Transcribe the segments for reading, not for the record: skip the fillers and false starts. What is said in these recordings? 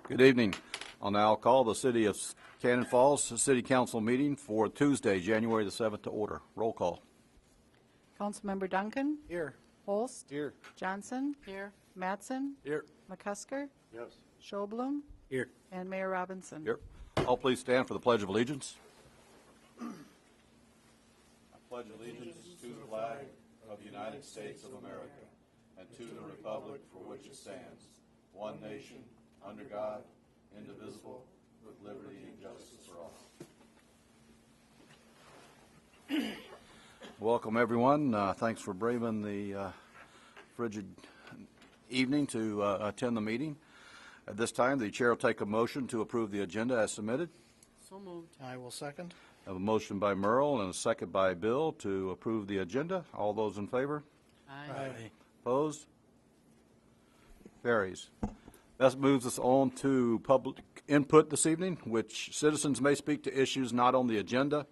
Good evening. I'll now call the City of Cannon Falls City Council meeting for Tuesday, January the 7th to order. Roll call. Councilmember Duncan? Here. Holst? Here. Johnson? Here. Mattson? Here. McCusker? Yes. Schoblum? Here. And Mayor Robinson. Here. All please stand for the Pledge of Allegiance. I pledge allegiance to the flag of the United States of America and to the republic for which it stands, one nation, under God, indivisible, with liberty and justice for all. Welcome, everyone. Thanks for braving the frigid evening to attend the meeting. At this time, the chair will take a motion to approve the agenda as submitted. So moved. I will second. I have a motion by Merle and a second by Bill to approve the agenda. All those in favor? Aye. Opposed? Carries. That moves us on to public input this evening, which citizens may speak to issues not on the agenda.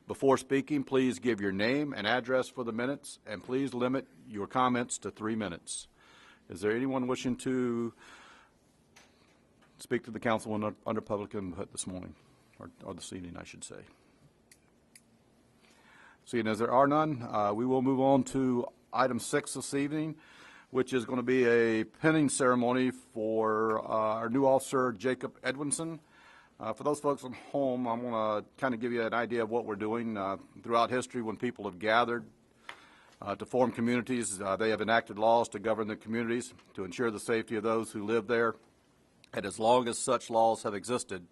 Before speaking, please give your name and address for the minutes, and please limit your comments to 3 minutes. Is there anyone wishing to speak to the council under public input this morning, or this evening, I should say? Seeing as there are none, we will move on to item 6 this evening, which is going to be a pinning ceremony for our new officer, Jacob Edwinson. For those folks at home, I'm going to kind of give you an idea of what we're doing. Throughout history, when people have gathered to form communities, they have enacted laws to govern the communities to ensure the safety of those who live there. And as long as such laws have existed,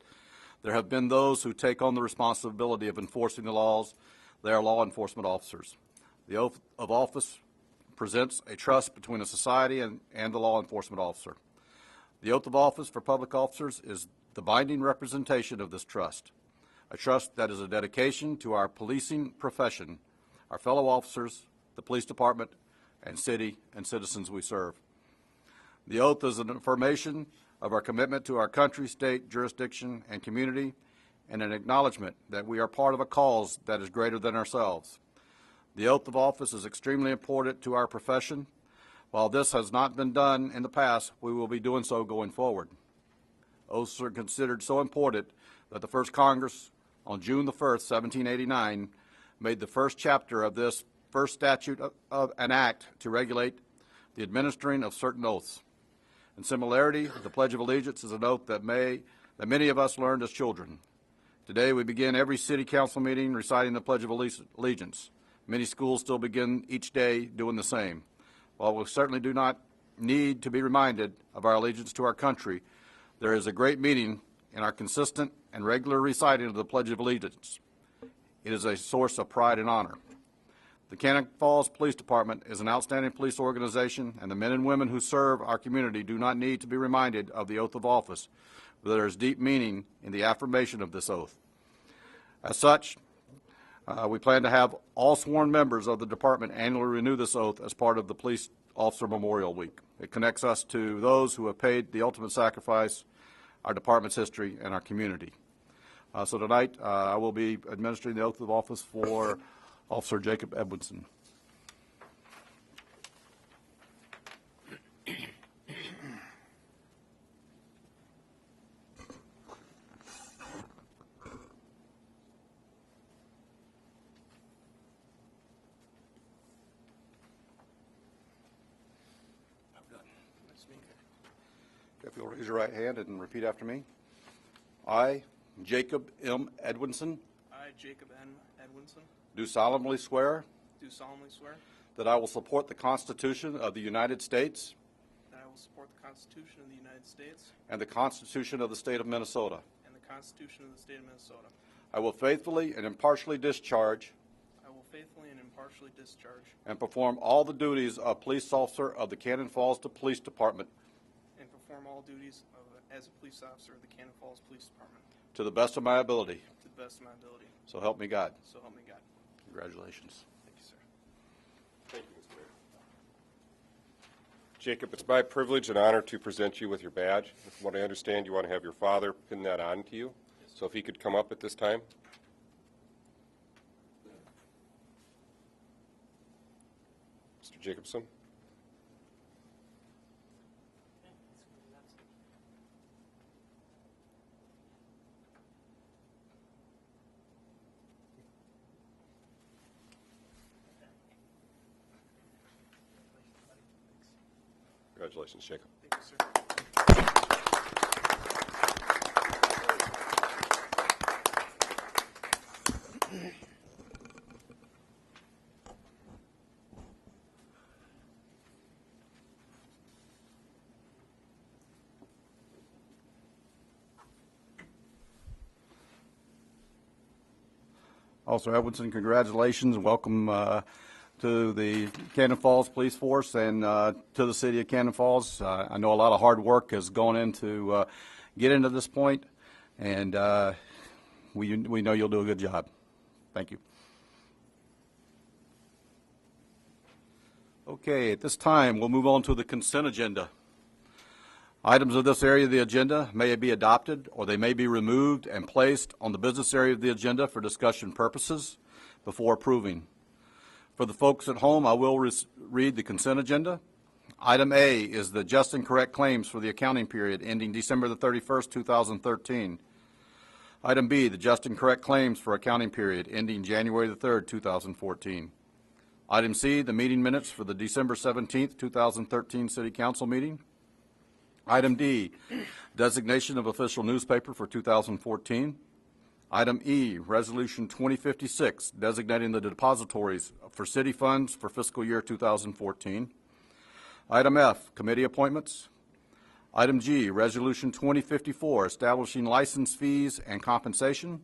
there have been those who take on the responsibility of enforcing the laws. They are law enforcement officers. The oath of office presents a trust between a society and the law enforcement officer. The oath of office for public officers is the binding representation of this trust, a trust that is a dedication to our policing profession, our fellow officers, the police department, and city and citizens we serve. The oath is an affirmation of our commitment to our country, state, jurisdiction, and community, and an acknowledgement that we are part of a cause that is greater than ourselves. The oath of office is extremely important to our profession. While this has not been done in the past, we will be doing so going forward. Oaths are considered so important that the first Congress on June the 1st, 1789, made the first chapter of this first statute of an act to regulate the administering of certain oaths. In similarity, the Pledge of Allegiance is an oath that many of us learned as children. Today, we begin every city council meeting reciting the Pledge of Allegiance. Many schools still begin each day doing the same. While we certainly do not need to be reminded of our allegiance to our country, there is a great meaning in our consistent and regular reciting of the Pledge of Allegiance. It is a source of pride and honor. The Cannon Falls Police Department is an outstanding police organization, and the men and women who serve our community do not need to be reminded of the oath of office, but there is deep meaning in the affirmation of this oath. As such, we plan to have all sworn members of the department annually renew this oath as part of the Police Officer Memorial Week. It connects us to those who have paid the ultimate sacrifice, our department's history, and our community. So tonight, I will be administering the oath of office for Officer Jacob Edwinson. If you'll raise your right hand and repeat after me. I, Jacob M. Edwinson, I, Jacob N. Edwinson, do solemnly swear do solemnly swear that I will support the Constitution of the United States that I will support the Constitution of the United States and the Constitution of the State of Minnesota. and the Constitution of the State of Minnesota. I will faithfully and impartially discharge I will faithfully and impartially discharge and perform all the duties of police officer of the Cannon Falls Police Department and perform all duties as a police officer of the Cannon Falls Police Department to the best of my ability. to the best of my ability. So help me God. So help me God. Congratulations. Thank you, sir. Thank you, Mr. Mayor. Jacob, it's my privilege and honor to present you with your badge. From what I understand, you want to have your father pin that on to you. So if he could come up at this time. Mr. Jacobson. Congratulations, Jacob. Thank you, sir. Officer Edwinson, congratulations. Welcome to the Cannon Falls Police Force and to the city of Cannon Falls. I know a lot of hard work has gone into get into this point, and we know you'll do a good job. Thank you. Okay, at this time, we'll move on to the consent agenda. Items of this area of the agenda may be adopted, or they may be removed and placed on the business area of the agenda for discussion purposes before approving. For the folks at home, I will read the consent agenda. Item A is the just and correct claims for the accounting period ending December the 31st, 2013. Item B, the just and correct claims for accounting period ending January the 3rd, 2014. Item C, the meeting minutes for the December 17th, 2013 City Council meeting. Item D, designation of official newspaper for 2014. Item E, Resolution 2056, designating the depositories for city funds for fiscal year 2014. Item F, committee appointments. Item G, Resolution 2054, establishing license fees and compensation.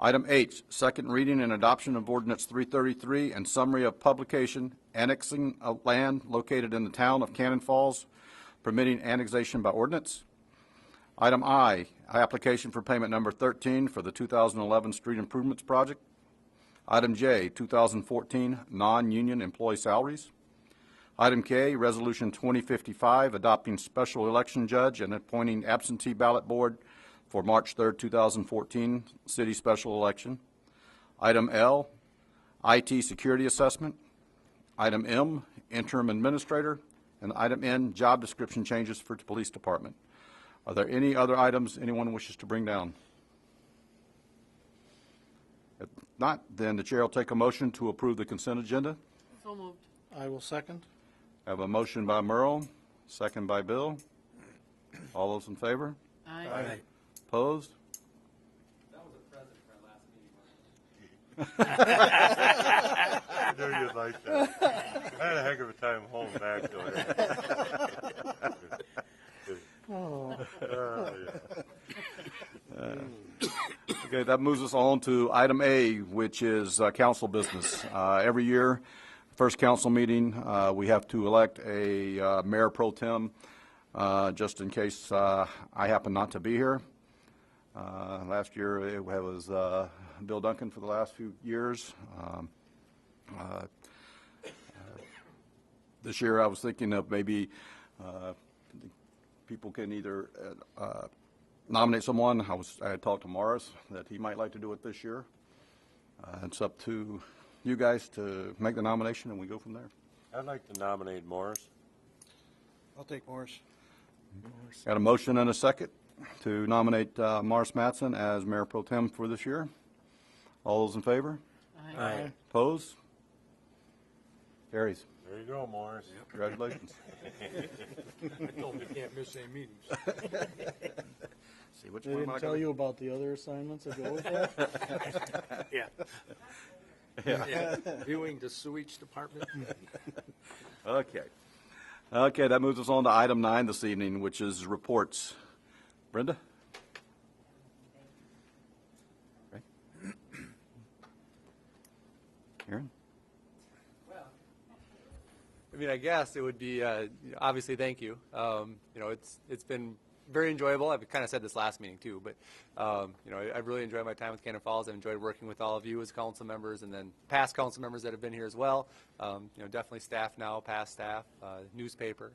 Item H, second reading and adoption of Ordinance 333 and summary of publication annexing of land located in the town of Cannon Falls, permitting annexation by ordinance. Item I, application for payment number 13 for the 2011 Street Improvements Project. Item J, 2014 non-union employee salaries. Item K, Resolution 2055, adopting special election judge and appointing absentee ballot board for March 3rd, 2014 city special election. Item L, IT security assessment. Item M, interim administrator. And item N, job description changes for the police department. Are there any other items anyone wishes to bring down? If not, then the chair will take a motion to approve the consent agenda. So moved. I will second. I have a motion by Merle, second by Bill. All those in favor? Aye. Opposed? That was a present for our last meeting, wasn't it? I knew you'd like that. I had a heck of a time holding back to Okay, that moves us on to item A, which is council business. Every year, first council meeting, we have to elect a mayor pro tem, just in case I happen not to be here. Last year, it was Bill Duncan for the last few years. This year, I was thinking of maybe people can either nominate someone. I had talked to Morris that he might like to do it this year. It's up to you guys to make the nomination, and we go from there. I'd like to nominate Morris. I'll take Morris. Got a motion and a second to nominate Morris Matson as Mayor Pro Tem for this year. All those in favor? Aye. Opposed? Carries. There you go, Morris. Congratulations. I told him he can't miss any meetings. See which They one am didn't I tell gonna- you about the other assignments that go with that? Yeah. Viewing the sewage department. Okay. Okay, that moves us on to item 9 this evening, which is reports. Brenda? Okay. Aaron? I mean, I guess it would be obviously thank you. It's been very enjoyable. I've kind of said this last meeting too, but I've really enjoyed my time with Cannon Falls. I've enjoyed working with all of you as council members, and then past council members that have been here as well. Definitely staff now, past staff, newspaper.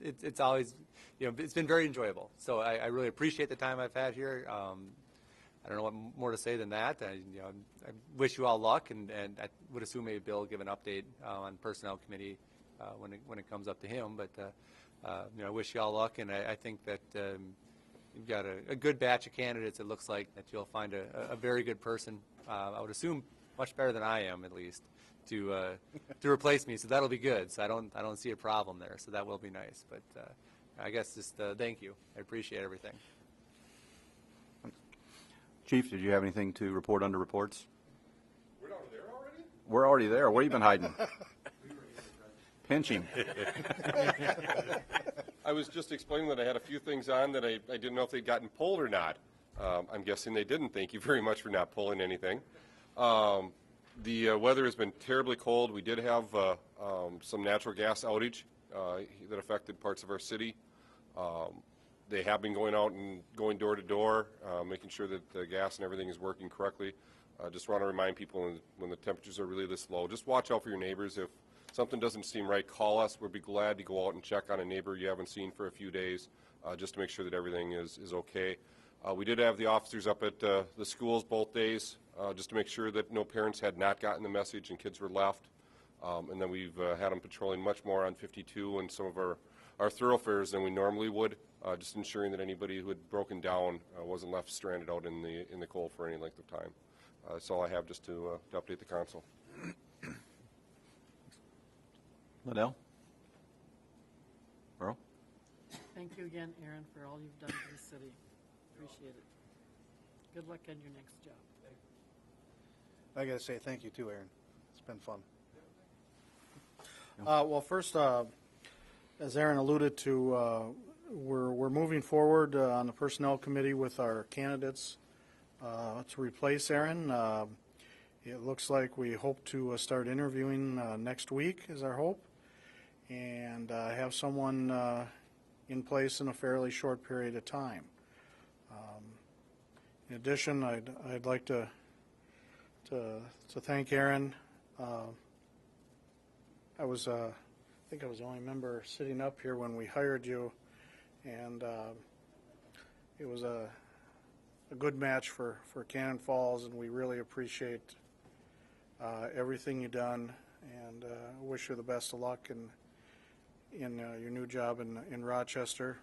It's always, it's been very enjoyable. So I really appreciate the time I've had here. I don't know what more to say than that. I wish you all luck, and I would assume maybe Bill will give an update on personnel committee when it comes up to him. But I wish you all luck, and I think that you've got a good batch of candidates. It looks like that you'll find a very good person. I would assume much better than I am, at least. to replace me, so that'll be good. So I don't see a problem there. So that will be nice. But I guess just thank you. I appreciate everything. Chief, did you have anything to report under reports? We're not there already? We're already there. Where you been hiding? Pinch him. I was just explaining that I had a few things on that I didn't know if they'd gotten pulled or not. I'm guessing they didn't. Thank you very much for not pulling anything. The weather has been terribly cold. We did have some natural gas outage that affected parts of our city. They have been going out and going door to door, making sure that the gas and everything is working correctly. Just want to remind people when the temperatures are really this low, just watch out for your neighbors. If something doesn't seem right, call us. We'll be glad to go out and check on a neighbor you haven't seen for a few days, just to make sure that everything is okay. We did have the officers up at the schools both days, just to make sure that no parents had not gotten the message and kids were left. And then we've had them patrolling much more on 52 and some of our thoroughfares than we normally would, just ensuring that anybody who had broken down wasn't left stranded out in the cold for any length of time. That's all I have just to update the council. Liddell? Earl? Thank you again, Aaron, for all you've done for the city. Appreciate it. Good luck on your next job. I gotta say thank you too, Aaron. It's been fun. Well, first, as Aaron alluded to, we're moving forward on the personnel committee with our candidates to replace Aaron. It looks like we hope to start interviewing next week is our hope, and have someone in place in a fairly short period of time. In addition, I'd like to thank Aaron. I think I was the only member sitting up here when we hired you, and it was a good match for Cannon Falls, and we really appreciate everything you've done, and wish you the best of luck in your new job in Rochester,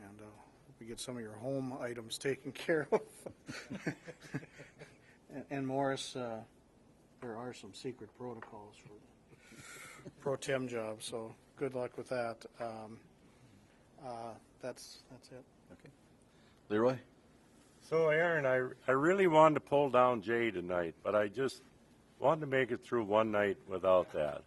and hope you get some of your home items taken care of. and Morris, there are some secret protocols for the Pro-Tem job, so good luck with that. That's it. Okay. Leroy? So, Aaron, I really wanted to pull down Jay tonight, but I just wanted to make it through one night without that.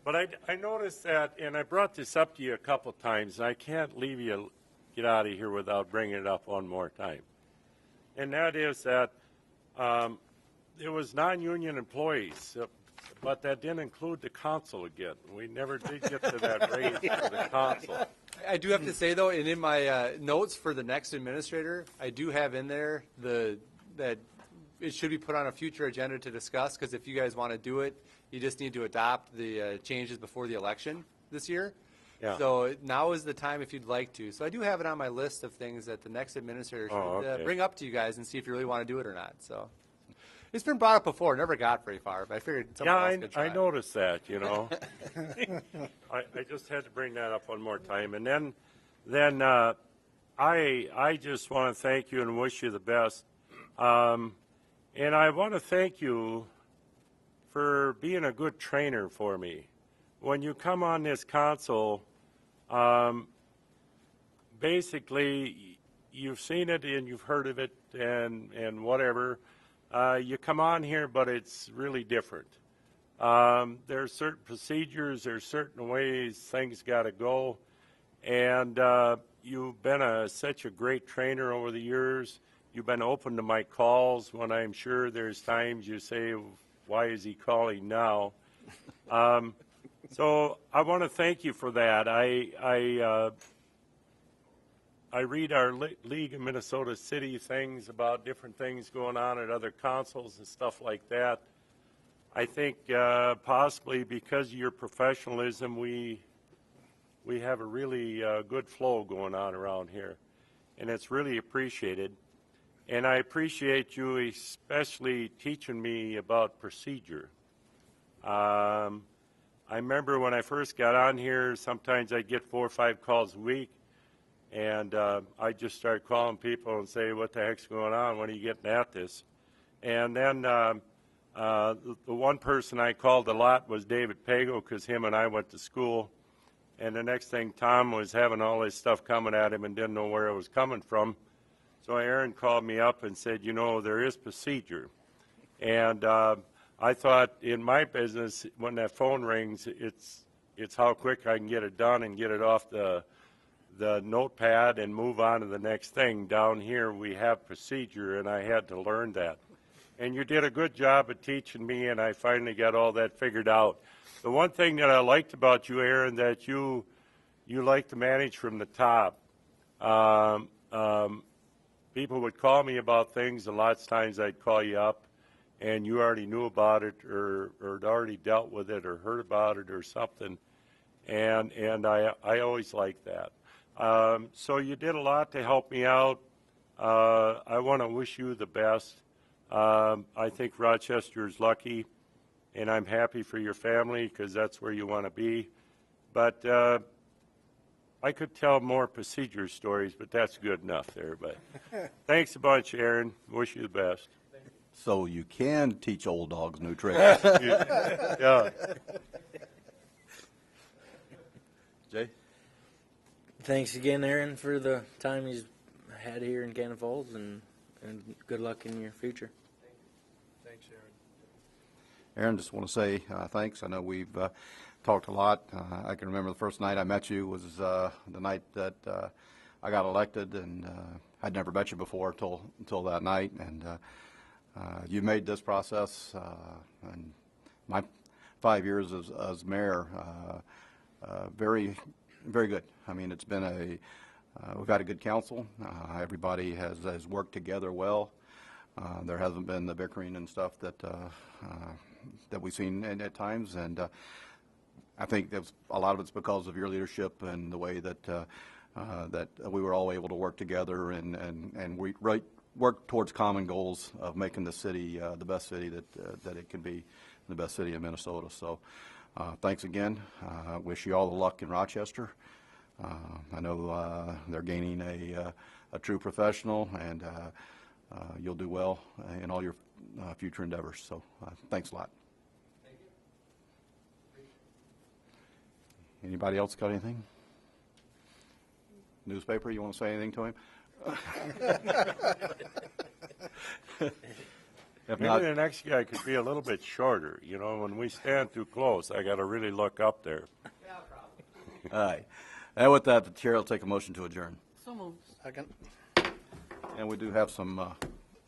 But I noticed that, and I brought this up to you a couple times, and I can't leave you get out of here without bringing it up one more time. And that is that there was non-union employees, but that didn't include the council again. We never did get to that raise for the council. I do have to say, though, and in my notes for the next administrator, I do have in there that it should be put on a future agenda to discuss, because if you guys want to do it, you just need to adopt the changes before the election this year. Yeah. So now is the time if you'd like to. So I do have it on my list of things that the next administrator should bring up to you guys and see if you really want to do it or not. So it's been brought up before, never got very far, but I figured someone else could try. I noticed that, you know. I just had to bring that up one more time. And then I just want to thank you and wish you the best. And I want to thank you for being a good trainer for me. When you come on this council, basically you've seen it and you've heard of it and whatever. You come on here, but it's really different. There are certain procedures, there's certain ways things got to go, and you've been such a great trainer over the years. You've been open to my calls when I'm sure there's times you say, why is he calling now? So I want to thank you for that. I read our League of Minnesota City things about different things going on at other councils and stuff like that. I think possibly because of your professionalism, we have a really good flow going on around here, and it's really appreciated. And I appreciate you especially teaching me about procedure. I remember when I first got on here, sometimes I'd get 4 or 5 calls a week. And I just started calling people and say, what the heck's going on? When are you getting at this? And then The one person I called a lot was David Pago because him and I went to school. And the next thing, Tom was having all this stuff coming at him and didn't know where it was coming from. So Aaron called me up and said, you know, there is procedure. And I thought in my business, when that phone rings, it's how quick I can get it done and get it off the notepad and move on to the next thing. Down here, we have procedure, and I had to learn that. And you did a good job of teaching me, and I finally got all that figured out. The one thing that I liked about you, Aaron, that you like to manage from the top. People would call me about things, and lots of times I'd call you up, and you already knew about it or had already dealt with it or heard about it or something. And I always liked that. So you did a lot to help me out. I want to wish you the best. I think Rochester is lucky, and I'm happy for your family because that's where you want to be. But I could tell more procedure stories, but that's good enough there. But thanks a bunch, Aaron. Wish you the best. So you can teach old dogs new tricks. Yeah. Jay? Thanks again, Aaron, for the time he's had here in Cannon Falls, and good luck in your future. Thanks, Aaron. Aaron, just want to say thanks. I know we've talked a lot. I can remember the first night I met you was the night that I got elected, and I'd never met you before until that night. And you made this process and my 5 years as mayor very, very good. I mean, it's been we've had a good council. Everybody has worked together well. There hasn't been the bickering and stuff that we've seen at times, and I think a lot of it's because of your leadership and the way that that we were all able to work together and we work towards common goals of making the city the best city that it can be, the best city in Minnesota. So thanks again. Wish you all the luck in Rochester. I know they're gaining a true professional, and you'll do well in all your future endeavors. So thanks a lot. Anybody else got anything? Newspaper, you want to say anything to him? If Maybe not, the next guy could be a little bit shorter. You know, when we stand too close, I got to really look up there. all right. And with that, the chair will take a motion to adjourn. So moved. Second. And we do have some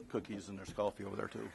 cookies, and there's coffee over there too.